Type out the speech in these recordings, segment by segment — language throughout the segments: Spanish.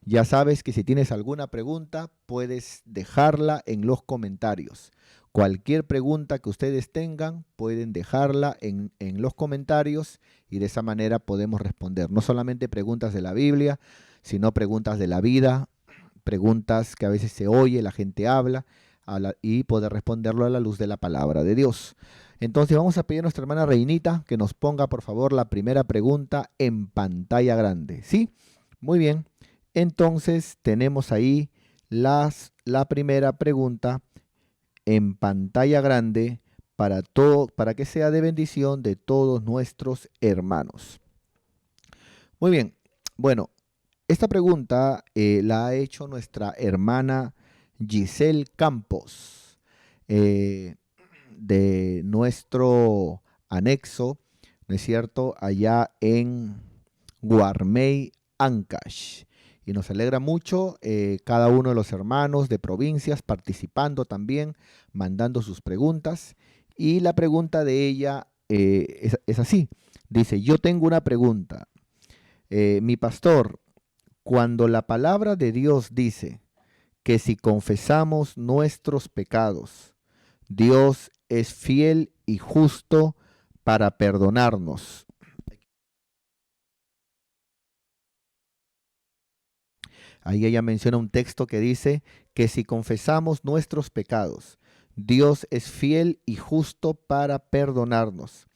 Ya sabes que si tienes alguna pregunta, puedes dejarla en los comentarios. Cualquier pregunta que ustedes tengan, pueden dejarla en los comentarios y de esa manera podemos responder. No solamente preguntas de la Biblia, sino preguntas de la vida, preguntas que a veces se oye, la gente habla y poder responderlo a la luz de la palabra de Dios. Entonces vamos a pedir a nuestra hermana Reinita que nos ponga por favor la primera pregunta en pantalla grande. ¿Sí? Muy bien. Entonces tenemos ahí la primera pregunta en pantalla grande para que sea de bendición de todos nuestros hermanos. Muy bien. Bueno, esta pregunta la ha hecho nuestra hermana Giselle Campos de nuestro anexo, ¿no es cierto?, allá en Guarmey, Ancash. Y nos alegra mucho cada uno de los hermanos de provincias participando también, mandando sus preguntas. Y la pregunta de ella es así. Dice, yo tengo una pregunta. Mi pastor, cuando la palabra de Dios dice que si confesamos nuestros pecados, Dios es fiel y justo para perdonarnos. Ahí ella menciona un texto que dice que si confesamos nuestros pecados, Dios es fiel y justo para perdonarnos.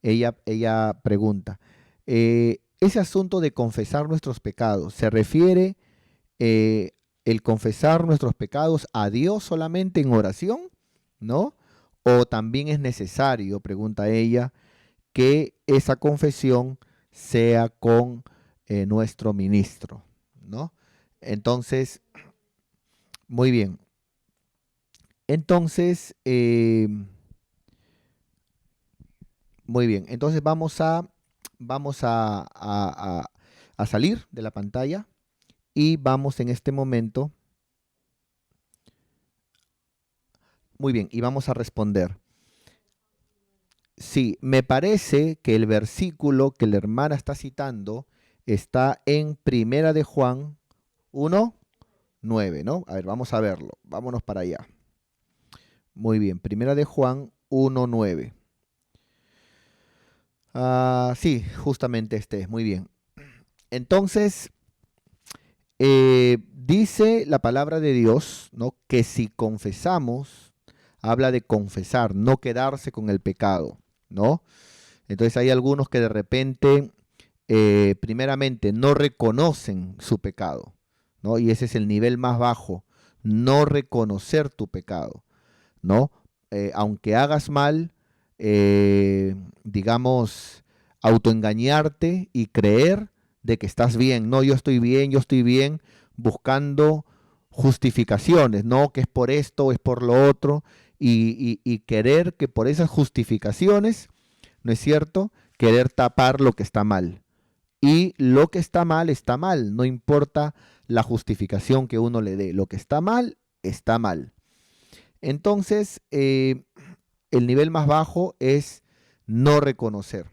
Ella pregunta, ese asunto de confesar nuestros pecados, ¿se refiere el confesar nuestros pecados a Dios solamente en oración? ¿No? ¿O también es necesario, pregunta ella, que esa confesión sea con nuestro ministro? ¿No? Entonces, muy bien. Entonces, muy bien. Entonces vamos a salir de la pantalla y vamos en este momento. Muy bien, y vamos a responder. Sí, me parece que el versículo que la hermana está citando está en Primera de Juan 1:9, ¿no? A ver, vamos a verlo. Vámonos para allá. Muy bien, Primera de Juan 1:9. Sí, justamente este es, muy bien. Entonces, dice la palabra de Dios, ¿no?, que si confesamos, habla de confesar, no quedarse con el pecado, ¿no? Entonces hay algunos que de repente, primeramente, no reconocen su pecado, ¿no? Y ese es el nivel más bajo, no reconocer tu pecado, ¿no? Aunque hagas mal, digamos, autoengañarte y creer de que estás bien. No, yo estoy bien, buscando justificaciones, no, que es por esto o es por lo otro, y querer que por esas justificaciones, ¿no es cierto?, querer tapar lo que está mal. Y lo que está mal, no importa la justificación que uno le dé. Lo que está mal, está mal. Entonces, el nivel más bajo es no reconocer,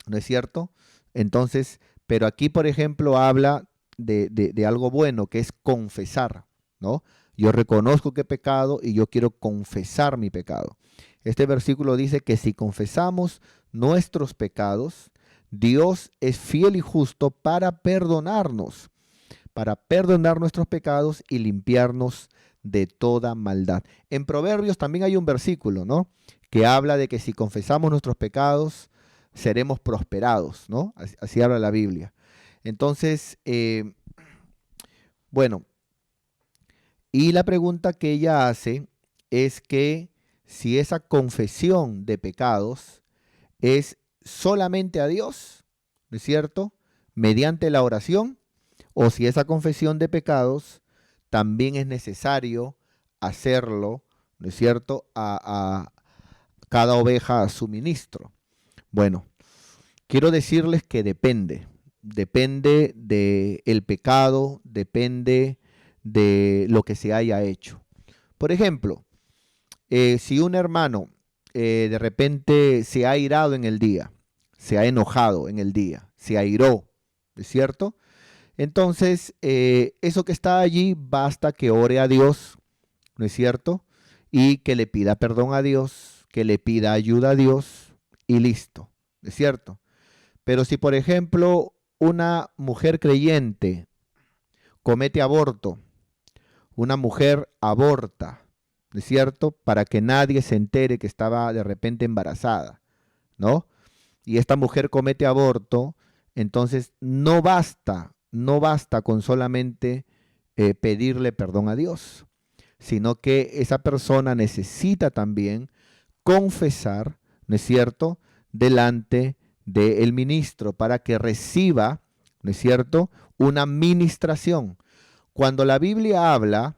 ¿no es cierto? Entonces, pero aquí, por ejemplo, habla de algo bueno, que es confesar, ¿no? Yo reconozco que he pecado y yo quiero confesar mi pecado. Este versículo dice que si confesamos nuestros pecados, Dios es fiel y justo para perdonar nuestros pecados y limpiarnos de toda maldad. En Proverbios también hay un versículo, ¿no?, que habla de que si confesamos nuestros pecados, seremos prosperados, ¿no? Así habla la Biblia. Entonces, bueno, y la pregunta que ella hace es que si esa confesión de pecados es solamente a Dios, ¿no es cierto?, mediante la oración, o si esa confesión de pecados también es necesario hacerlo, ¿no es cierto?, a cada oveja a su ministro. Bueno, quiero decirles que depende del pecado, depende de lo que se haya hecho. Por ejemplo, si un hermano de repente se ha airado en el día, se ha enojado en el día, se airó, ¿es cierto? Entonces, eso que está allí, basta que ore a Dios, ¿no es cierto? Y que le pida perdón a Dios, que le pida ayuda a Dios y listo, ¿no es cierto? Pero si, por ejemplo, una mujer creyente comete aborto, una mujer aborta, ¿no es cierto? Para que nadie se entere que estaba de repente embarazada, ¿no? Y esta mujer comete aborto, entonces no basta con solamente pedirle perdón a Dios, sino que esa persona necesita también confesar, ¿no es cierto?, delante del ministro para que reciba, ¿no es cierto?, una ministración. Cuando la Biblia habla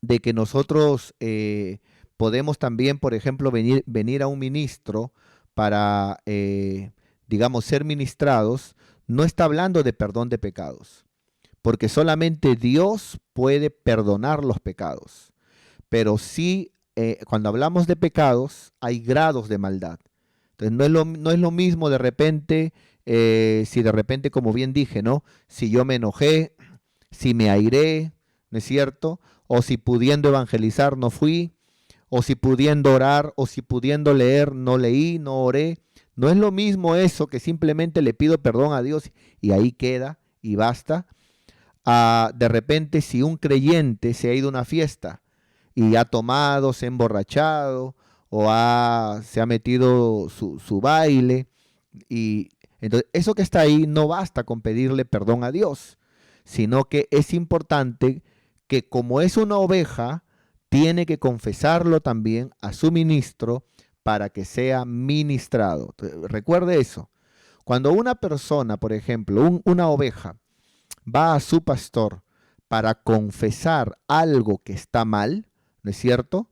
de que nosotros podemos también, por ejemplo, venir a un ministro para, digamos, ser ministrados, no está hablando de perdón de pecados, porque solamente Dios puede perdonar los pecados. Pero sí, cuando hablamos de pecados, hay grados de maldad. Entonces, no es lo mismo de repente, si de repente, como bien dije, ¿no? Si yo me enojé, si me airé, ¿no es cierto? O si pudiendo evangelizar no fui, o si pudiendo orar, o si pudiendo leer no leí, no oré. No es lo mismo eso que simplemente le pido perdón a Dios y ahí queda y basta. De repente, si un creyente se ha ido a una fiesta y ha tomado, se ha emborrachado o se ha metido su baile, y entonces eso que está ahí no basta con pedirle perdón a Dios, sino que es importante que como es una oveja, tiene que confesarlo también a su ministro para que sea ministrado. Recuerde eso. Cuando una persona, por ejemplo, una oveja, va a su pastor para confesar algo que está mal, ¿no es cierto?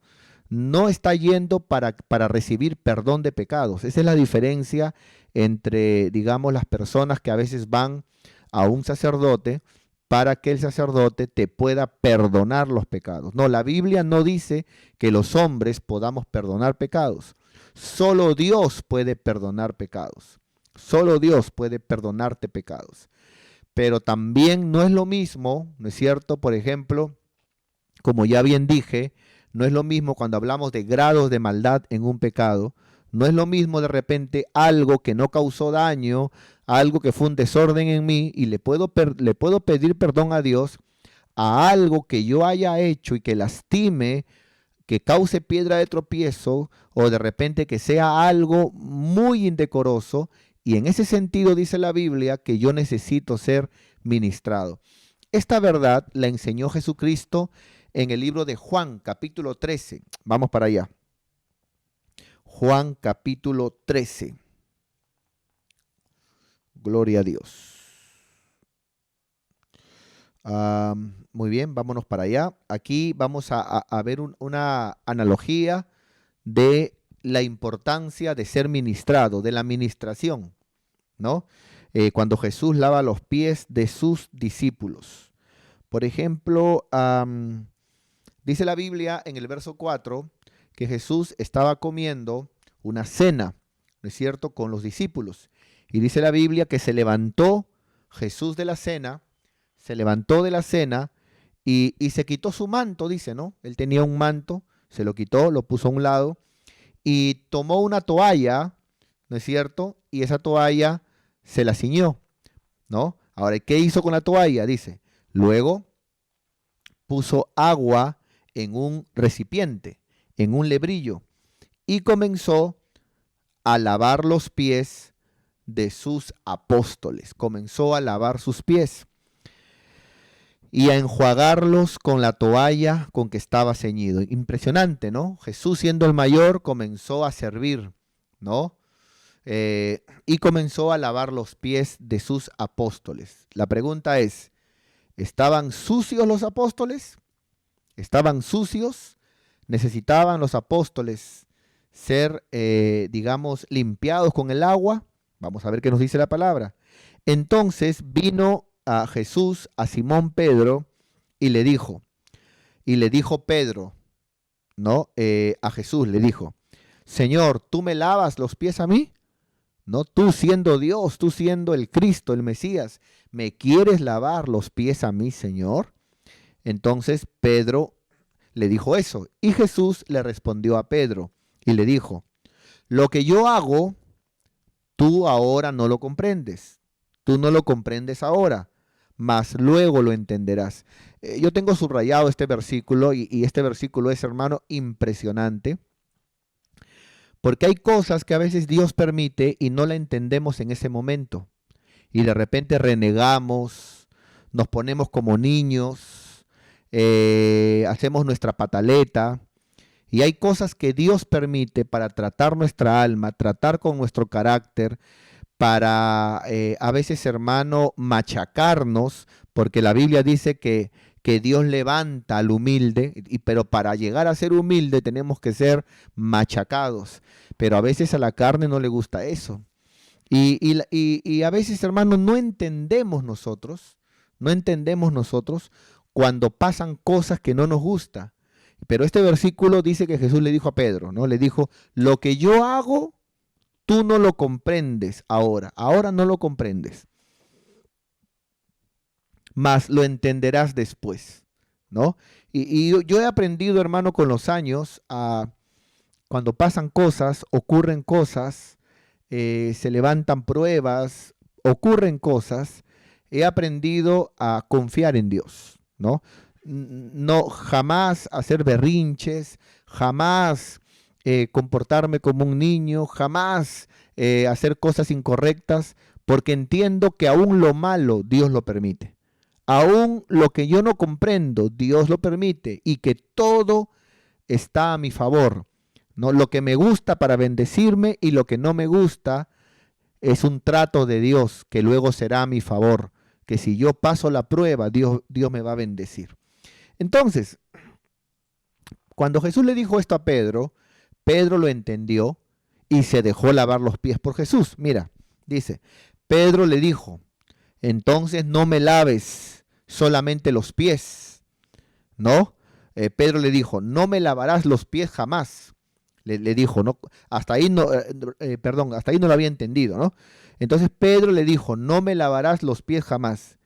No está yendo para recibir perdón de pecados. Esa es la diferencia entre, digamos, las personas que a veces van a un sacerdote para que el sacerdote te pueda perdonar los pecados. No, la Biblia no dice que los hombres podamos perdonar pecados. Solo Dios puede perdonar pecados. Solo Dios puede perdonarte pecados. Pero también no es lo mismo, ¿no es cierto? Por ejemplo, como ya bien dije, no es lo mismo cuando hablamos de grados de maldad en un pecado, no es lo mismo de repente algo que no causó daño, algo que fue un desorden en mí y le puedo pedir perdón a Dios a algo que yo haya hecho y que lastime, que cause piedra de tropiezo o de repente que sea algo muy indecoroso. Y en ese sentido dice la Biblia que yo necesito ser ministrado. Esta verdad la enseñó Jesucristo en el libro de Juan, capítulo 13. Vamos para allá. Juan, capítulo 13. Gloria a Dios. Muy bien, vámonos para allá. Aquí vamos a ver una analogía de la importancia de ser ministrado, de la ministración, ¿no? Cuando Jesús lava los pies de sus discípulos. Por ejemplo, dice la Biblia en el verso 4 que Jesús estaba comiendo una cena, ¿no es cierto?, con los discípulos. Y dice la Biblia que se levantó Jesús de la cena, se levantó de la cena y se quitó su manto, dice, ¿no? Él tenía un manto, se lo quitó, lo puso a un lado y tomó una toalla, ¿no es cierto? Y esa toalla se la ciñó, ¿no? Ahora, ¿qué hizo con la toalla? Dice, luego puso agua en un recipiente, en un lebrillo, y comenzó a lavar los pies de sus apóstoles. Comenzó a lavar sus pies y a enjuagarlos con la toalla con que estaba ceñido. Impresionante, ¿no? Jesús, siendo el mayor, comenzó a servir, ¿no? Y comenzó a lavar los pies de sus apóstoles. La pregunta es, ¿estaban sucios los apóstoles? ¿Estaban sucios? ¿Necesitaban los apóstoles ser, digamos, limpiados con el agua? Vamos a ver qué nos dice la palabra. Entonces vino a Jesús, a Simón Pedro, y le dijo Pedro, ¿no? A Jesús le dijo, Señor, ¿tú me lavas los pies a mí? ¿no? Tú siendo Dios, tú siendo el Cristo, el Mesías, ¿me quieres lavar los pies a mí, Señor? Entonces Pedro le dijo eso. Y Jesús le respondió a Pedro y le dijo, lo que yo hago, tú ahora no lo comprendes. Tú no lo comprendes ahora, mas luego lo entenderás. Yo tengo subrayado este versículo y este versículo es, hermano, impresionante. Porque hay cosas que a veces Dios permite y no la entendemos en ese momento. Y de repente renegamos, nos ponemos como niños, hacemos nuestra pataleta. Y hay cosas que Dios permite para tratar nuestra alma, tratar con nuestro carácter, para a veces, hermano, machacarnos, porque la Biblia dice que Dios levanta al humilde, pero para llegar a ser humilde tenemos que ser machacados. Pero a veces a la carne no le gusta eso. Y a veces, hermano, no entendemos nosotros cuando pasan cosas que no nos gustan. Pero este versículo dice que Jesús le dijo a Pedro, ¿no? Le dijo, lo que yo hago, tú no lo comprendes ahora no lo comprendes, mas lo entenderás después, ¿no? Y yo he aprendido, hermano, con los años, cuando pasan cosas, ocurren cosas, se levantan pruebas, ocurren cosas, he aprendido a confiar en Dios, ¿no? No jamás hacer berrinches, jamás comportarme como un niño, jamás hacer cosas incorrectas, porque entiendo que aún lo malo Dios lo permite. Aún lo que yo no comprendo, Dios lo permite y que todo está a mi favor, ¿no? Lo que me gusta para bendecirme y lo que no me gusta es un trato de Dios que luego será a mi favor, que si yo paso la prueba, Dios me va a bendecir. Entonces, cuando Jesús le dijo esto a Pedro, Pedro lo entendió y se dejó lavar los pies por Jesús. Mira, dice, Pedro le dijo, entonces no me laves solamente los pies, ¿no? Pedro le dijo, no me lavarás los pies jamás. Le dijo, no, hasta ahí no, hasta ahí no lo había entendido, ¿no? Entonces Pedro le dijo, no me lavarás los pies jamás.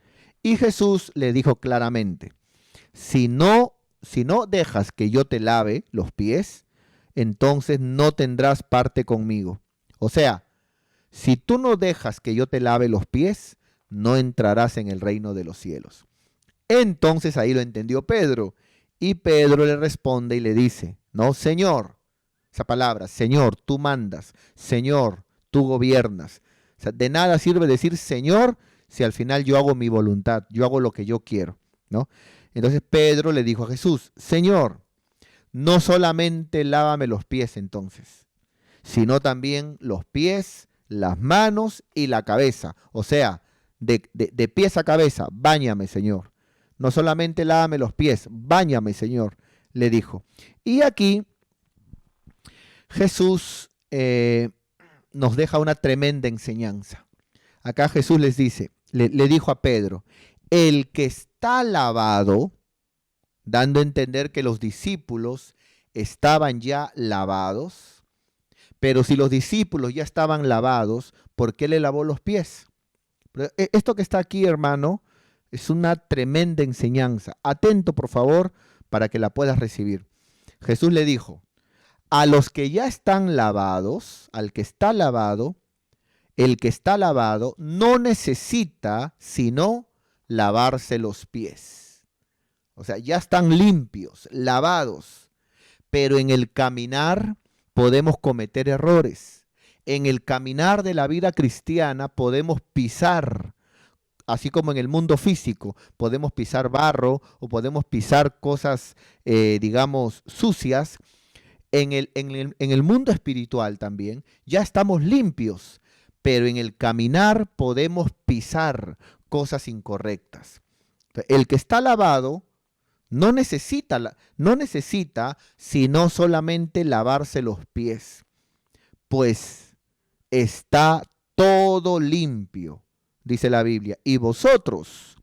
Y Jesús le dijo claramente, si no dejas que yo te lave los pies, entonces no tendrás parte conmigo. O sea, si tú no dejas que yo te lave los pies, no entrarás en el reino de los cielos. Entonces ahí lo entendió Pedro. Y Pedro le responde y le dice, no, Señor, esa palabra, Señor, tú mandas, Señor, tú gobiernas. O sea, de nada sirve decir Señor si al final yo hago mi voluntad, yo hago lo que yo quiero, ¿no? Entonces Pedro le dijo a Jesús, Señor, no solamente lávame los pies entonces, sino también los pies, las manos y la cabeza. O sea, de pies a cabeza, báñame, Señor. No solamente lávame los pies, báñame, Señor, le dijo. Y aquí Jesús nos deja una tremenda enseñanza. Acá Jesús les dice, le dijo a Pedro, el que está lavado, dando a entender que los discípulos estaban ya lavados, pero si los discípulos ya estaban lavados, ¿por qué le lavó los pies? Esto que está aquí, hermano, es una tremenda enseñanza. Atento, por favor, para que la puedas recibir. Jesús le dijo, a los que ya están lavados, al que está lavado, el que está lavado no necesita sino lavarse los pies. O sea, ya están limpios, lavados, pero en el caminar podemos cometer errores. En el caminar de la vida cristiana podemos pisar, así como en el mundo físico, podemos pisar barro o podemos pisar cosas, digamos, sucias. En el mundo espiritual también ya estamos limpios, pero en el caminar podemos pisar cosas incorrectas. El que está lavado no necesita sino solamente lavarse los pies, pues está todo limpio, dice la Biblia, y vosotros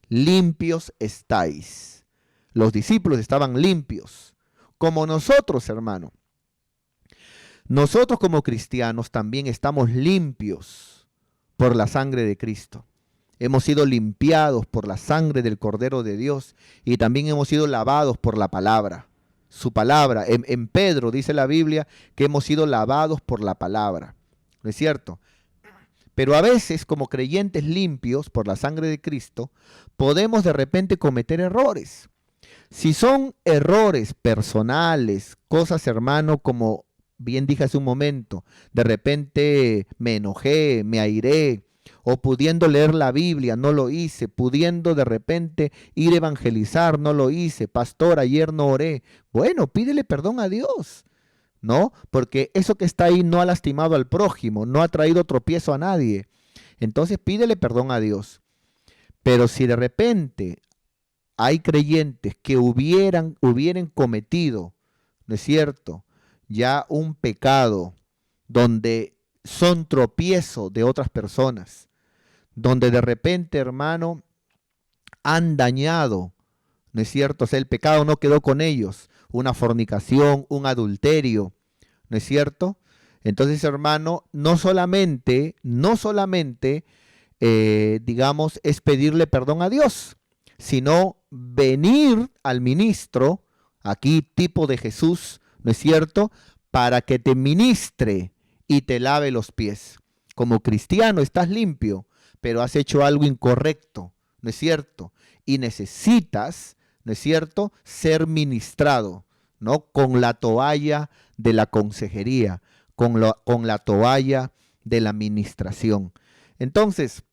limpios estáis. Los discípulos estaban limpios, como nosotros, hermano. Nosotros como cristianos también estamos limpios por la sangre de Cristo. Hemos sido limpiados por la sangre del Cordero de Dios y también hemos sido lavados por la palabra. Su palabra, en Pedro dice la Biblia que hemos sido lavados por la palabra. ¿No es cierto? Pero a veces, como creyentes limpios por la sangre de Cristo, podemos de repente cometer errores. Si son errores personales, cosas, hermano, como bien dije hace un momento, de repente me enojé, me airé, o pudiendo leer la Biblia, no lo hice, pudiendo de repente ir a evangelizar, no lo hice, pastor, ayer no oré. Bueno, pídele perdón a Dios, ¿no? Porque eso que está ahí no ha lastimado al prójimo, no ha traído tropiezo a nadie. Entonces pídele perdón a Dios. Pero si de repente hay creyentes que hubieran cometido, ¿no es cierto?, ya un pecado donde son tropiezo de otras personas, donde de repente, hermano, han dañado, ¿no es cierto? O sea, el pecado no quedó con ellos, una fornicación, un adulterio, ¿no es cierto? Entonces, hermano, no solamente, digamos, es pedirle perdón a Dios, sino venir al ministro, aquí tipo de Jesús, ¿no es cierto?, para que te ministre y te lave los pies. Como cristiano estás limpio, pero has hecho algo incorrecto, ¿no es cierto? Y necesitas, ¿no es cierto?, ser ministrado, ¿no? Con la toalla de la consejería, con la toalla de la ministración. Entonces,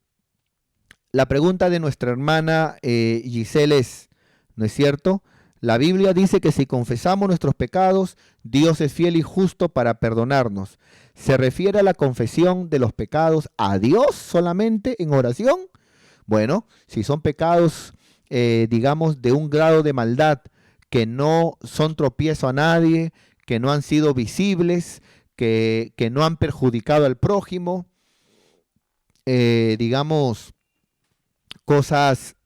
la pregunta de nuestra hermana Giselle es, ¿no es cierto? La Biblia dice que si confesamos nuestros pecados, Dios es fiel y justo para perdonarnos. ¿Se refiere a la confesión de los pecados a Dios solamente en oración? Bueno, si son pecados, digamos, de un grado de maldad que no son tropiezo a nadie, que no han sido visibles, que no han perjudicado al prójimo, digamos, cosas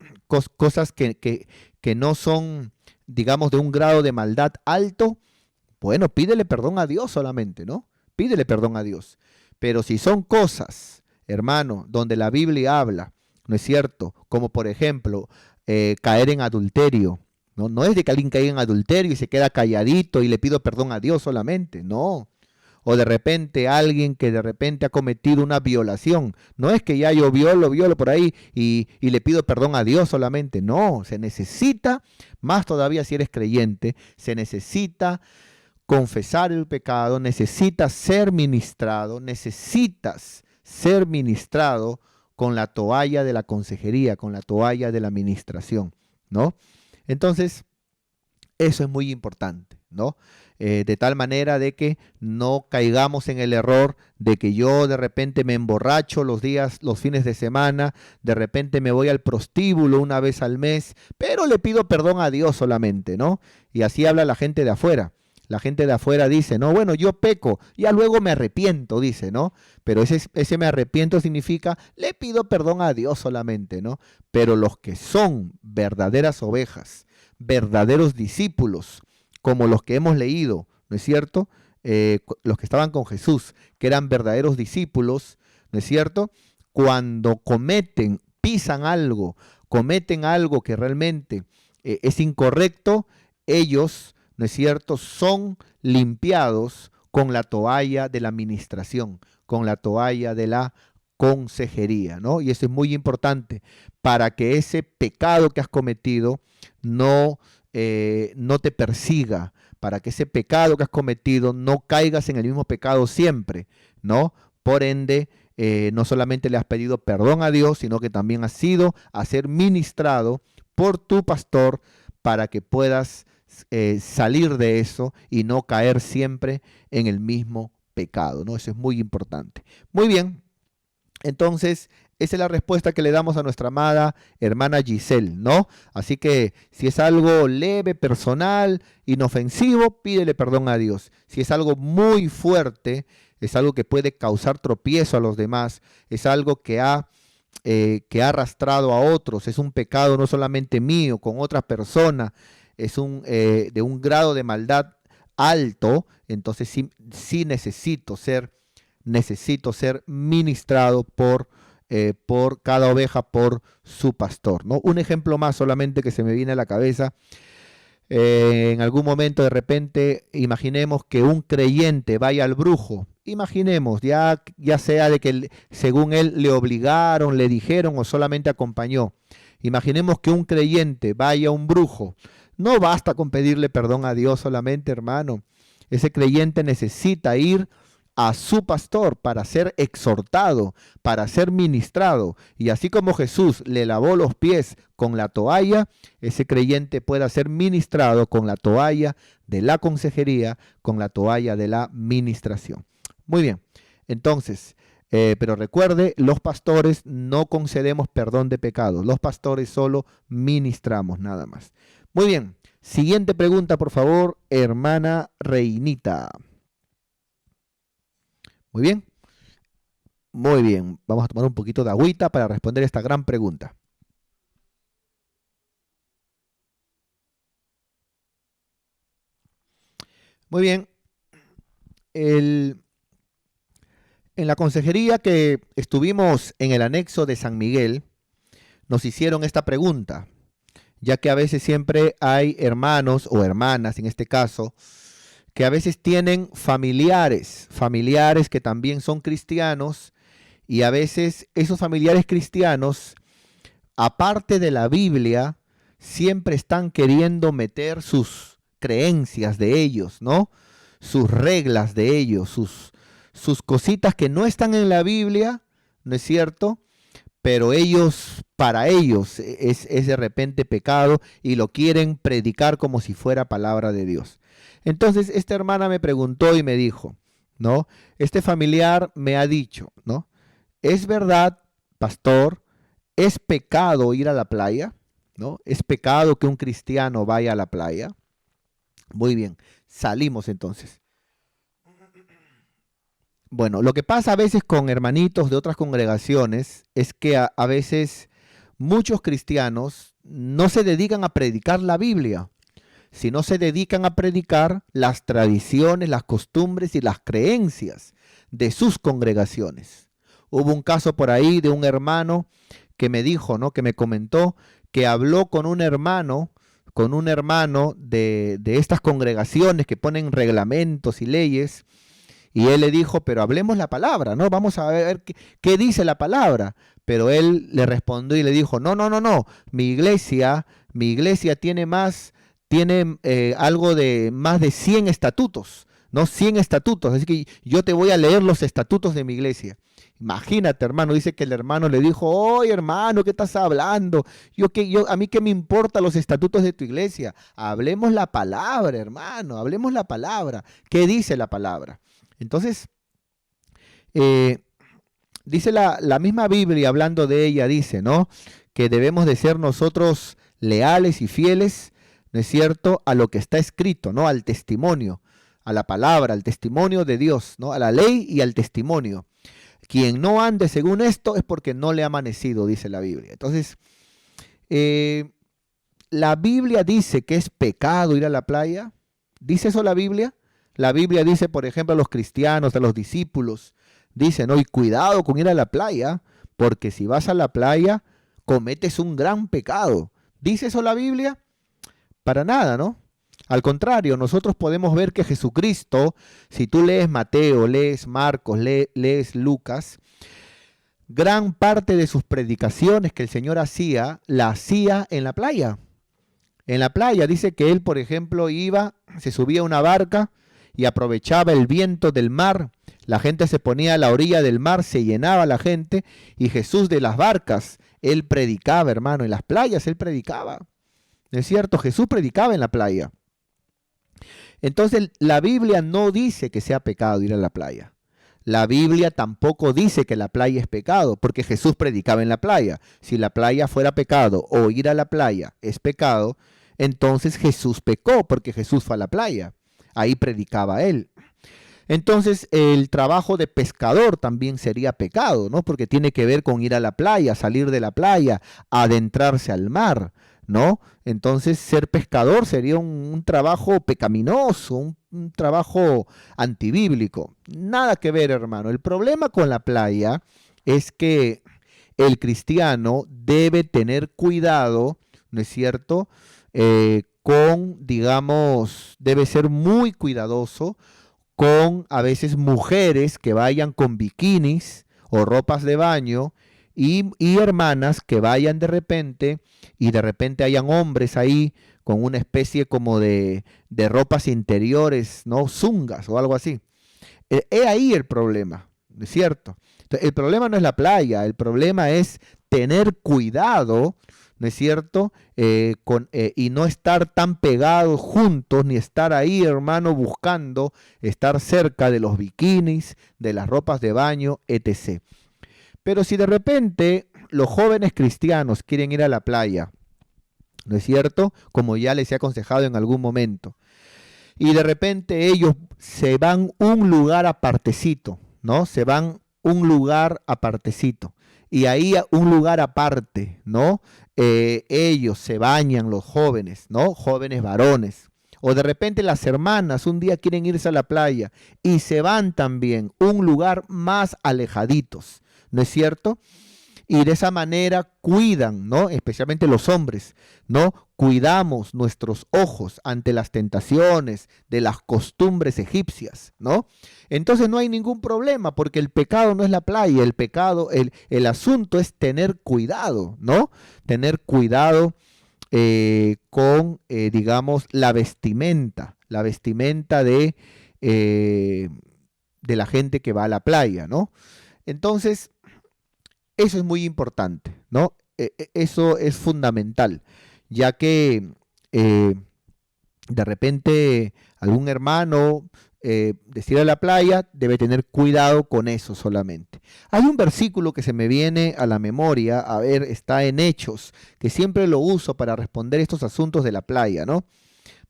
que no son, digamos, de un grado de maldad alto, bueno, pídele perdón a Dios solamente, ¿no? Pídele perdón a Dios. Pero si son cosas, hermano, donde la Biblia habla, ¿no es cierto? Como por ejemplo, caer en adulterio, ¿no? No es de que alguien caiga en adulterio y se queda calladito y le pido perdón a Dios solamente, no. O de repente alguien que de repente ha cometido una violación. No es que ya yo violo por ahí y le pido perdón a Dios solamente. No, se necesita, más todavía si eres creyente, se necesita confesar el pecado, necesitas ser ministrado con la toalla de la consejería, con la toalla de la administración, ¿no? Entonces, eso es muy importante, ¿no? De tal manera de que no caigamos en el error de que yo de repente me emborracho los fines de semana, de repente me voy al prostíbulo una vez al mes, pero le pido perdón a Dios solamente, ¿no? Y así habla la gente de afuera. La gente de afuera dice, no, bueno, yo peco, ya luego me arrepiento, dice, ¿no? Pero ese me arrepiento significa, le pido perdón a Dios solamente, ¿no? Pero los que son verdaderas ovejas, verdaderos discípulos, como los que hemos leído, ¿no es cierto? Los que estaban con Jesús, que eran verdaderos discípulos, ¿no es cierto? Cuando pisan algo, cometen algo que realmente es incorrecto, ellos, ¿no es cierto?, son limpiados con la toalla de la administración, con la toalla de la consejería, ¿no? Y eso es muy importante para que ese pecado que has cometido no te persiga, para que ese pecado que has cometido no caigas en el mismo pecado siempre, ¿no? Por ende, no solamente le has pedido perdón a Dios, sino que también has sido a ser ministrado por tu pastor para que puedas salir de eso y no caer siempre en el mismo pecado, ¿no? Eso es muy importante. Muy bien, entonces esa es la respuesta que le damos a nuestra amada hermana Giselle, ¿no? Así que si es algo leve, personal, inofensivo, pídele perdón a Dios. Si es algo muy fuerte, es algo que puede causar tropiezo a los demás, es algo que ha arrastrado a otros, es un pecado no solamente mío, con otra persona, es de un grado de maldad alto, entonces sí necesito ser ministrado por cada oveja, por su pastor, ¿no? Un ejemplo más solamente que se me viene a la cabeza. En algún momento de repente, imaginemos que un creyente vaya al brujo. Imaginemos, ya sea de que según él le obligaron, le dijeron o solamente acompañó. Imaginemos que un creyente vaya a un brujo. No basta con pedirle perdón a Dios solamente, hermano. Ese creyente necesita ir a su pastor para ser exhortado, para ser ministrado. Y así como Jesús le lavó los pies con la toalla, ese creyente pueda ser ministrado con la toalla de la consejería, con la toalla de la ministración. Muy bien, entonces, pero recuerde, los pastores no concedemos perdón de pecados, los pastores solo ministramos nada más. Muy bien, siguiente pregunta, por favor, hermana Reinita. Muy bien. Muy bien. Vamos a tomar un poquito de agüita para responder esta gran pregunta. Muy bien. En la consejería que estuvimos en el anexo de San Miguel, nos hicieron esta pregunta, ya que a veces siempre hay hermanos o hermanas, en este caso, que a veces tienen familiares que también son cristianos, y a veces esos familiares cristianos, aparte de la Biblia, siempre están queriendo meter sus creencias de ellos, ¿no? Sus reglas de ellos, sus cositas que no están en la Biblia, ¿no es cierto? Pero para ellos es de repente pecado y lo quieren predicar como si fuera palabra de Dios. Entonces esta hermana me preguntó y me dijo, ¿no? Este familiar me ha dicho, ¿no? ¿Es verdad, pastor, es pecado ir a la playa? ¿No? ¿Es pecado que un cristiano vaya a la playa? Muy bien, salimos entonces. Bueno, lo que pasa a veces con hermanitos de otras congregaciones es que a veces muchos cristianos no se dedican a predicar la Biblia, sino se dedican a predicar las tradiciones, las costumbres y las creencias de sus congregaciones. Hubo un caso por ahí de un hermano que me dijo, ¿no? Que me comentó que habló con un hermano de estas congregaciones que ponen reglamentos y leyes, y él le dijo, pero hablemos la palabra, ¿no? Vamos a ver qué dice la palabra. Pero él le respondió y le dijo, no, mi iglesia tiene algo de más de 100 estatutos, ¿no? 100 estatutos, así que yo te voy a leer los estatutos de mi iglesia. Imagínate, hermano, dice que el hermano le dijo, oye, hermano, ¿qué estás hablando? A mí qué me importan los estatutos de tu iglesia. Hablemos la palabra, hermano, hablemos la palabra. ¿Qué dice la palabra? Entonces, dice la misma Biblia, hablando de ella, dice, ¿no? Que debemos de ser nosotros leales y fieles, ¿no es cierto?, a lo que está escrito, ¿no? Al testimonio, a la palabra, al testimonio de Dios, ¿no? A la ley y al testimonio. Quien no ande según esto es porque no le ha amanecido, dice la Biblia. Entonces, la Biblia dice que es pecado ir a la playa. ¿Dice eso la Biblia? La Biblia dice, por ejemplo, a los cristianos, a los discípulos, dice, no, y cuidado con ir a la playa, porque si vas a la playa, cometes un gran pecado. ¿Dice eso la Biblia? Para nada, ¿no? Al contrario, nosotros podemos ver que Jesucristo, si tú lees Mateo, lees Marcos, lees Lucas, gran parte de sus predicaciones que el Señor hacía, la hacía en la playa. En la playa dice que él, por ejemplo, se subía a una barca y aprovechaba el viento del mar. La gente se ponía a la orilla del mar, se llenaba la gente, y Jesús de las barcas, él predicaba, hermano, en las playas él predicaba. ¿No es cierto? Jesús predicaba en la playa. Entonces la Biblia no dice que sea pecado ir a la playa. La Biblia tampoco dice que la playa es pecado, porque Jesús predicaba en la playa. Si la playa fuera pecado o ir a la playa es pecado, entonces Jesús pecó porque Jesús fue a la playa. Ahí predicaba él. Entonces el trabajo de pescador también sería pecado, ¿no? Porque tiene que ver con ir a la playa, salir de la playa, adentrarse al mar, ¿no? Entonces ser pescador sería un trabajo pecaminoso, un trabajo antibíblico. Nada que ver, hermano. El problema con la playa es que el cristiano debe tener cuidado, ¿no es cierto? Digamos, debe ser muy cuidadoso con a veces mujeres que vayan con bikinis o ropas de baño y hermanas que vayan de repente y de repente hayan hombres ahí con una especie como de ropas interiores, ¿no? Zungas o algo así. He ahí el problema, ¿no es cierto? Entonces, el problema no es la playa, el problema es tener cuidado, ¿no es cierto? Y no estar tan pegados juntos, ni estar ahí, hermano, buscando estar cerca de los bikinis, de las ropas de baño, etc. Pero si de repente los jóvenes cristianos quieren ir a la playa, ¿no es cierto? Como ya les he aconsejado en algún momento, y de repente ellos se van un lugar apartecito, ¿no? Se van un lugar apartecito. Y ahí un lugar aparte, ¿no? Ellos se bañan, los jóvenes, ¿no? Jóvenes varones. O de repente las hermanas un día quieren irse a la playa y se van también un lugar más alejaditos, ¿no es cierto? Y de esa manera cuidan, ¿no? Especialmente los hombres, ¿no? Cuidamos nuestros ojos ante las tentaciones de las costumbres egipcias, ¿no? Entonces no hay ningún problema porque el pecado no es la playa, el pecado, el asunto es tener cuidado, ¿no? Tener cuidado digamos, la vestimenta de la gente que va a la playa, ¿no? Entonces, eso es muy importante, ¿no? Eso es fundamental, ya que de repente algún hermano decide a la playa debe tener cuidado con eso solamente. Hay un versículo que se me viene a la memoria, a ver, está en Hechos, que siempre lo uso para responder estos asuntos de la playa, ¿no?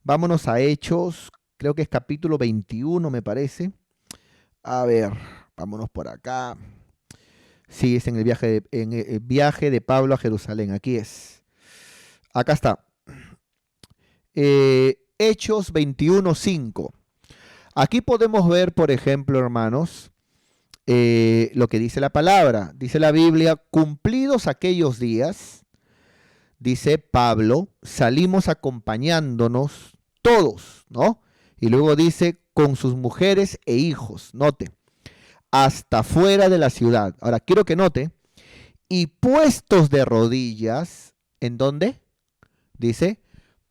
Vámonos a Hechos, creo que es capítulo 21, me parece. A ver, vámonos por acá. Sí, es en el viaje de Pablo a Jerusalén. Aquí es. Acá está. Hechos 21:5. Aquí podemos ver, por ejemplo, hermanos, lo que dice la palabra. Dice la Biblia, cumplidos aquellos días, dice Pablo, salimos acompañándonos todos, ¿no? Y luego dice, con sus mujeres e hijos. Note, hasta fuera de la ciudad. Ahora, quiero que note, y puestos de rodillas, ¿en dónde? Dice,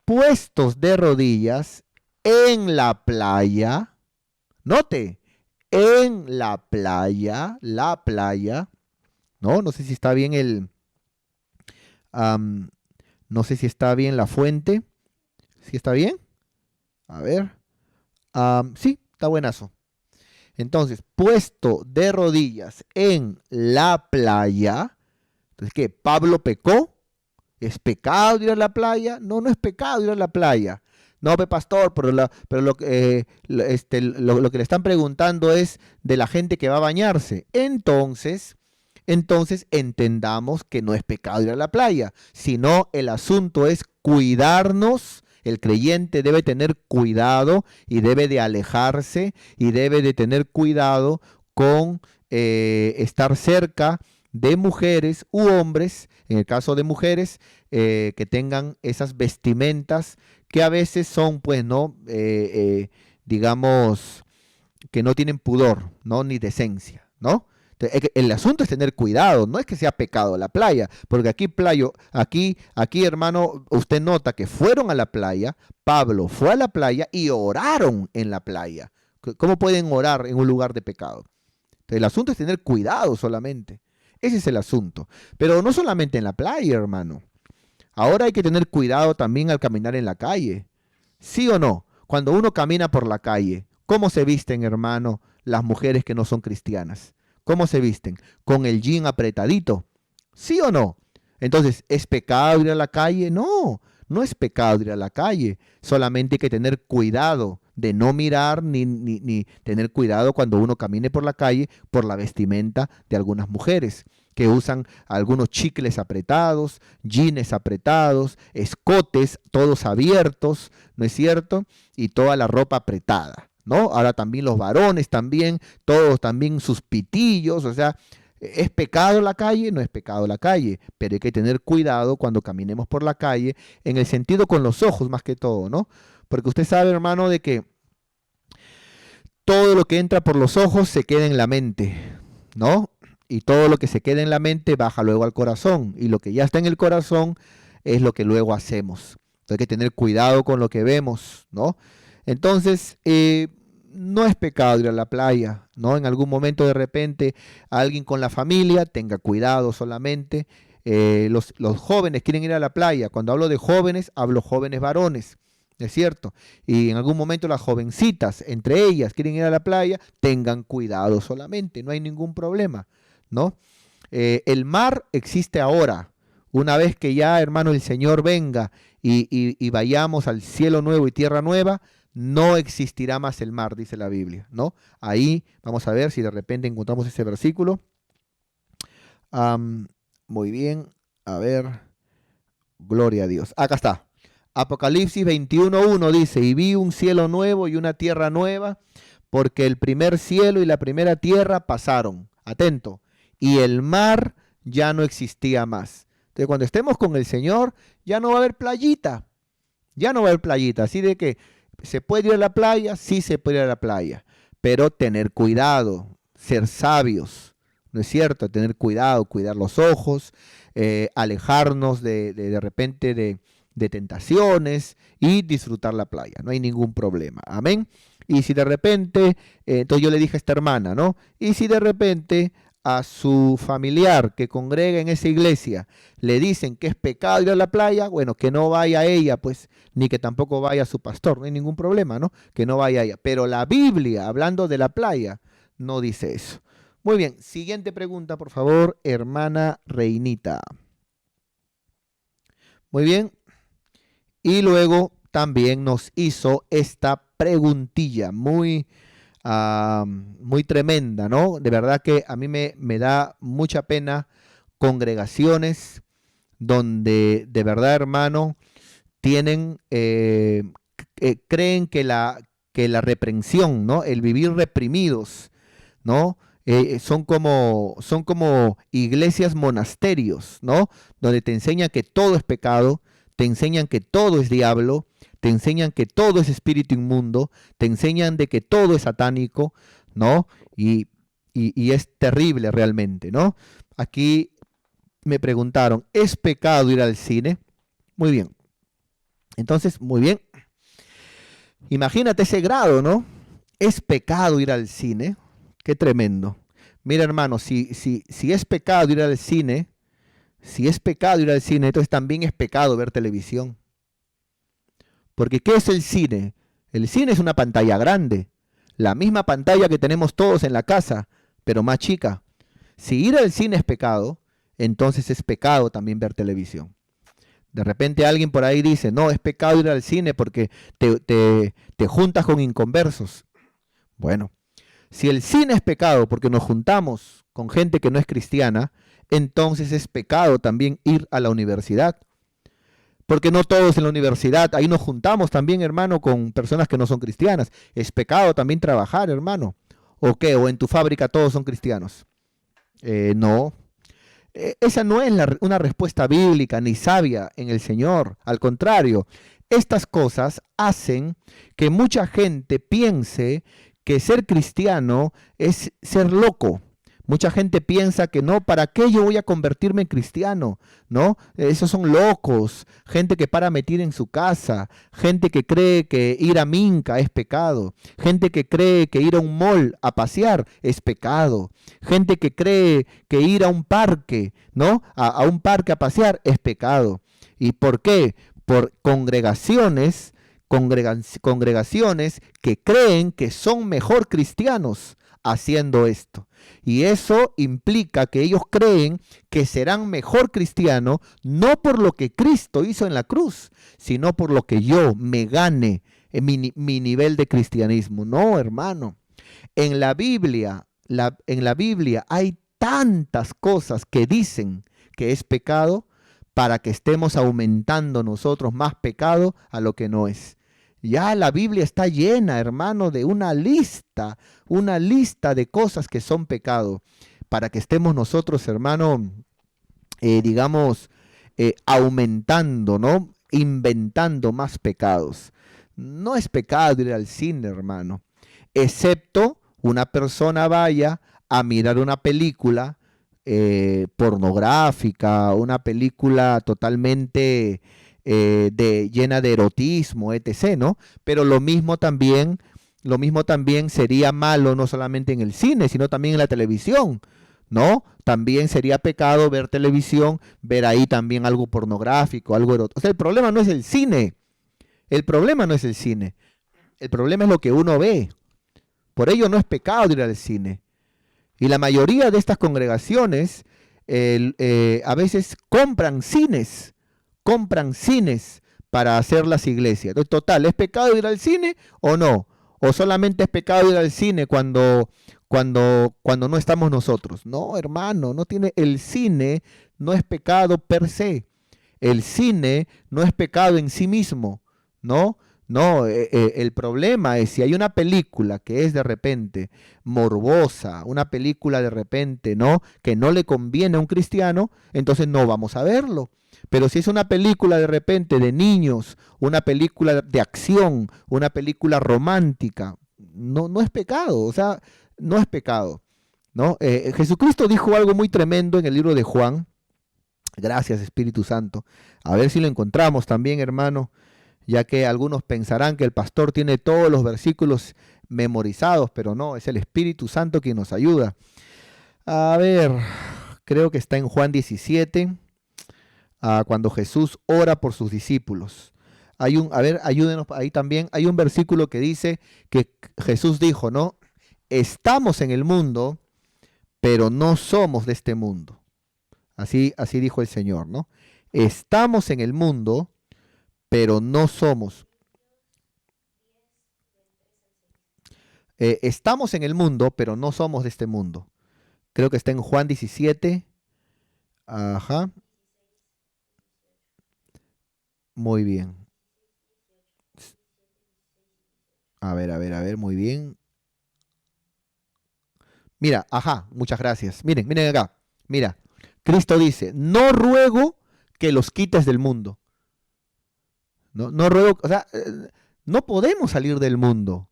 puestos de rodillas en la playa. Note, en la playa, ¿no? No sé si está bien no sé si está bien la fuente. ¿Sí está bien? A ver. Sí, está buenazo. Entonces, puesto de rodillas en la playa, entonces, ¿qué? ¿Pablo pecó? ¿Es pecado ir a la playa? No, no es pecado ir a la playa. No, pastor, pero lo que le están preguntando es de la gente que va a bañarse. Entonces entendamos que no es pecado ir a la playa, sino el asunto es cuidarnos. El creyente debe tener cuidado y debe de alejarse y debe de tener cuidado con estar cerca de mujeres u hombres, en el caso de mujeres, que tengan esas vestimentas que a veces son, pues, ¿no? Digamos, que no tienen pudor, ¿no? Ni decencia, ¿no? El asunto es tener cuidado, no es que sea pecado la playa, porque aquí, hermano, usted nota que fueron a la playa, Pablo fue a la playa y oraron en la playa. ¿Cómo pueden orar en un lugar de pecado? Entonces, el asunto es tener cuidado solamente. Ese es el asunto. Pero no solamente en la playa, hermano. Ahora hay que tener cuidado también al caminar en la calle. ¿Sí o no? Cuando uno camina por la calle, ¿cómo se visten, hermano, las mujeres que no son cristianas? ¿Cómo se visten? ¿Con el jean apretadito? ¿Sí o no? Entonces, ¿es pecado ir a la calle? No, no es pecado ir a la calle. Solamente hay que tener cuidado de no mirar ni tener cuidado cuando uno camine por la calle por la vestimenta de algunas mujeres que usan algunos chicles apretados, jeans apretados, escotes todos abiertos, ¿no es cierto? Y toda la ropa apretada, ¿no? Ahora también los varones también, todos también sus pitillos, o sea, ¿es pecado la calle? No es pecado la calle, pero hay que tener cuidado cuando caminemos por la calle, en el sentido con los ojos más que todo, ¿no? Porque usted sabe, hermano, de que todo lo que entra por los ojos se queda en la mente, ¿no? Y todo lo que se queda en la mente baja luego al corazón, y lo que ya está en el corazón es lo que luego hacemos. Entonces hay que tener cuidado con lo que vemos, ¿no? Entonces, no es pecado ir a la playa, ¿no? En algún momento de repente alguien con la familia, tenga cuidado solamente. Los jóvenes quieren ir a la playa. Cuando hablo de jóvenes, hablo jóvenes varones, ¿es cierto? Y en algún momento las jovencitas, entre ellas, quieren ir a la playa, tengan cuidado solamente, no hay ningún problema, ¿no? El mar existe ahora. Una vez que ya, hermano, el Señor venga y vayamos al cielo nuevo y tierra nueva, no existirá más el mar, dice la Biblia, ¿no? Ahí vamos a ver si de repente encontramos ese versículo. Muy bien, a ver, gloria a Dios. Acá está. Apocalipsis 21:1 dice, y vi un cielo nuevo y una tierra nueva, porque el primer cielo y la primera tierra pasaron. Atento. Y el mar ya no existía más. Entonces, cuando estemos con el Señor, ya no va a haber playita. Ya no va a haber playita. Así de que, ¿se puede ir a la playa? Sí se puede ir a la playa. Pero tener cuidado, ser sabios, ¿no es cierto? Tener cuidado, cuidar los ojos, alejarnos de repente de tentaciones y disfrutar la playa. No hay ningún problema. Amén. Y si de repente, entonces yo le dije a esta hermana, ¿no? Y si de repente a su familiar que congrega en esa iglesia le dicen que es pecado ir a la playa, bueno, que no vaya ella, pues, ni que tampoco vaya su pastor, no hay ningún problema, ¿no? Que no vaya ella. Pero la Biblia, hablando de la playa, no dice eso. Muy bien, siguiente pregunta, por favor, hermana Reinita. Muy bien. Y luego también nos hizo esta preguntilla muy muy tremenda, ¿no? De verdad que a mí me da mucha pena congregaciones donde de verdad, hermano, tienen, creen que la reprensión, ¿no? El vivir reprimidos, ¿no? Son como iglesias monasterios, ¿no? Donde te enseñan que todo es pecado, te enseñan que todo es diablo, te enseñan que todo es espíritu inmundo, te enseñan de que todo es satánico, ¿no? Y es terrible realmente, ¿no? Aquí me preguntaron, ¿es pecado ir al cine? Muy bien. Entonces, muy bien. Imagínate ese grado, ¿no? ¿Es pecado ir al cine? Qué tremendo. Mira, hermano, si es pecado ir al cine, entonces también es pecado ver televisión. Porque ¿qué es el cine? El cine es una pantalla grande, la misma pantalla que tenemos todos en la casa, pero más chica. Si ir al cine es pecado, entonces es pecado también ver televisión. De repente alguien por ahí dice, no, es pecado ir al cine porque te juntas con inconversos. Bueno, si el cine es pecado porque nos juntamos con gente que no es cristiana, entonces es pecado también ir a la universidad. Porque no todos en la universidad, ahí nos juntamos también, hermano, con personas que no son cristianas. Es pecado también trabajar, hermano. ¿O qué? ¿O en tu fábrica todos son cristianos? No. Esa no es una respuesta bíblica ni sabia en el Señor. Al contrario, estas cosas hacen que mucha gente piense que ser cristiano es ser loco. Mucha gente piensa que no, ¿para qué yo voy a convertirme en cristiano? ¿No? Esos son locos, gente que para metida en su casa, gente que cree que ir a Minca es pecado, gente que cree que ir a un mall a pasear es pecado, gente que cree que ir a un parque, ¿no? A un parque a pasear es pecado. ¿Y por qué? Por congregaciones que creen que son mejor cristianos haciendo esto. Y eso implica que ellos creen que serán mejor cristianos no por lo que Cristo hizo en la cruz, sino por lo que yo me gane en mi nivel de cristianismo. No, hermano. En la Biblia hay tantas cosas que dicen que es pecado para que estemos aumentando nosotros más pecado a lo que no es. Ya la Biblia está llena, hermano, de una lista de cosas que son pecado, para que estemos nosotros, hermano, digamos, aumentando, ¿no? Inventando más pecados. No es pecado ir al cine, hermano, excepto una persona vaya a mirar una película pornográfica, una película totalmente llena de erotismo, etc., ¿no? Pero lo mismo también sería malo no solamente en el cine, sino también en la televisión, ¿no? También sería pecado ver televisión, ver ahí también algo pornográfico, algo erótico. O sea, el problema no es el cine, el problema no es el cine, el problema es lo que uno ve. Por ello no es pecado ir al cine. Y la mayoría de estas congregaciones a veces compran cines para hacer las iglesias. Entonces, total, ¿es pecado ir al cine o no? ¿O solamente es pecado ir al cine cuando no estamos nosotros? No, hermano, el cine no es pecado per se. El cine no es pecado en sí mismo, ¿no? No, el problema es si hay una película que es de repente morbosa, una película de repente, ¿no? Que no le conviene a un cristiano, entonces no vamos a verlo. Pero si es una película de repente de niños, una película de acción, una película romántica, no es pecado, o sea, no es pecado, ¿no? Jesucristo dijo algo muy tremendo en el libro de Juan. Gracias, Espíritu Santo. A ver si lo encontramos también, hermano, ya que algunos pensarán que el pastor tiene todos los versículos memorizados, pero no, es el Espíritu Santo quien nos ayuda. A ver, creo que está en Juan 17, cuando Jesús ora por sus discípulos. A ver, ayúdenos ahí también. Hay un versículo que dice que Jesús dijo, ¿no? Estamos en el mundo, pero no somos de este mundo. Así dijo el Señor, ¿no? Estamos en el mundo, pero no somos. Estamos en el mundo, pero no somos de este mundo. Creo que está en Juan 17. Ajá. Muy bien. A ver, muy bien. Mira, ajá, muchas gracias. Miren acá. Mira, Cristo dice, no ruego que los quites del mundo. No ruego, o sea, no podemos salir del mundo.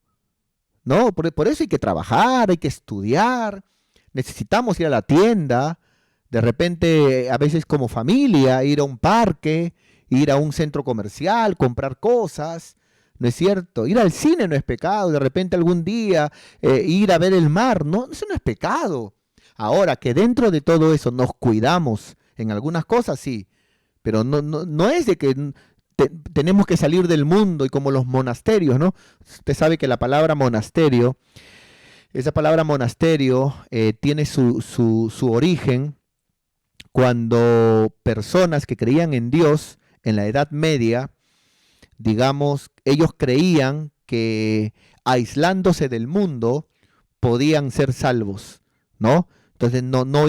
No, por eso hay que trabajar, hay que estudiar, necesitamos ir a la tienda, de repente a veces como familia, ir a un parque, ir a un centro comercial, comprar cosas, ¿no es cierto? Ir al cine no es pecado, de repente algún día ir a ver el mar, no, eso no es pecado. Ahora, que dentro de todo eso nos cuidamos en algunas cosas, sí, pero no es de que tenemos que salir del mundo y como los monasterios, ¿no? Usted sabe que la palabra monasterio, esa palabra monasterio tiene su origen cuando personas que creían en Dios en la Edad Media, digamos, ellos creían que aislándose del mundo podían ser salvos, ¿no? Entonces no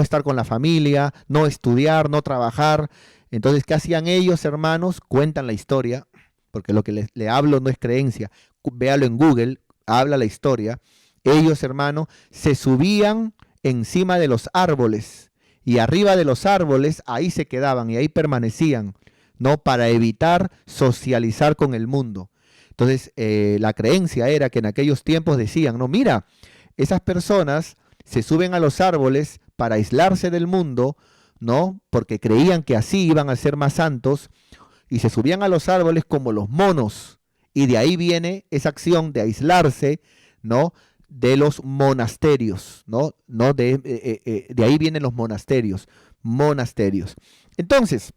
estar con la familia, no estudiar, no trabajar. Entonces, ¿qué hacían ellos, hermanos? Cuentan la historia, porque lo que le hablo no es creencia. Véalo en Google, habla la historia. Ellos, hermanos, se subían encima de los árboles y arriba de los árboles ahí se quedaban y ahí permanecían, ¿no? Para evitar socializar con el mundo. Entonces, la creencia era que en aquellos tiempos decían, no, mira, esas personas se suben a los árboles para aislarse del mundo, ¿no? Porque creían que así iban a ser más santos y se subían a los árboles como los monos. Y de ahí viene esa acción de aislarse, ¿no? De los monasterios, ¿no? De ahí vienen los monasterios. Entonces,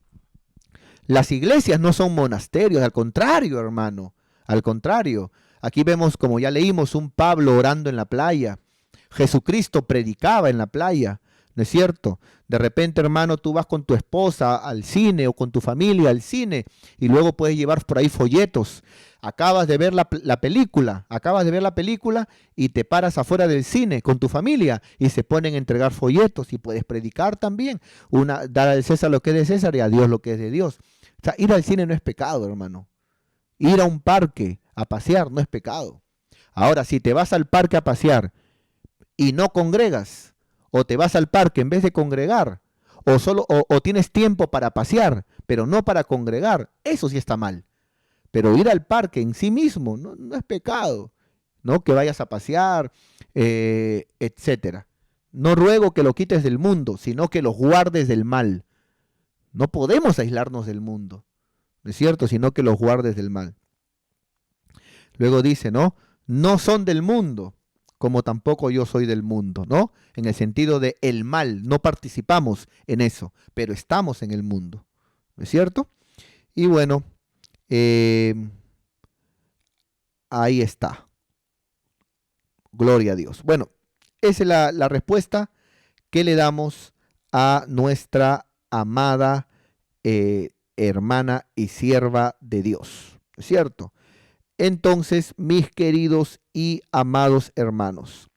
las iglesias no son monasterios, al contrario, hermano, al contrario. Aquí vemos, como ya leímos, un Pablo orando en la playa. Jesucristo predicaba en la playa, ¿No es cierto? De repente, hermano, tú vas con tu esposa al cine o con tu familia al cine y luego puedes llevar por ahí folletos. Acabas de ver acabas de ver la película y te paras afuera del cine con tu familia y se ponen a entregar folletos y puedes predicar también. Dar al César lo que es de César y a Dios lo que es de Dios. O sea, ir al cine no es pecado, hermano. Ir a un parque a pasear no es pecado. Ahora, si te vas al parque a pasear y no congregas, o te vas al parque en vez de congregar, o tienes tiempo para pasear, pero no para congregar, eso sí está mal. Pero ir al parque en sí mismo no es pecado, ¿no? Que vayas a pasear, etcétera. No ruego que lo quites del mundo, sino que los guardes del mal. No podemos aislarnos del mundo, ¿no es cierto? Sino que los guardes del mal. Luego dice, ¿no? No son del mundo, como tampoco yo soy del mundo, ¿no? En el sentido de el mal, no participamos en eso, pero estamos en el mundo, ¿no es cierto? Y bueno, eh, ahí está. Gloria a Dios. Bueno, esa es la respuesta que le damos a nuestra amada hermana y sierva de Dios, ¿no es cierto? Entonces, mis queridos y amados hermanos,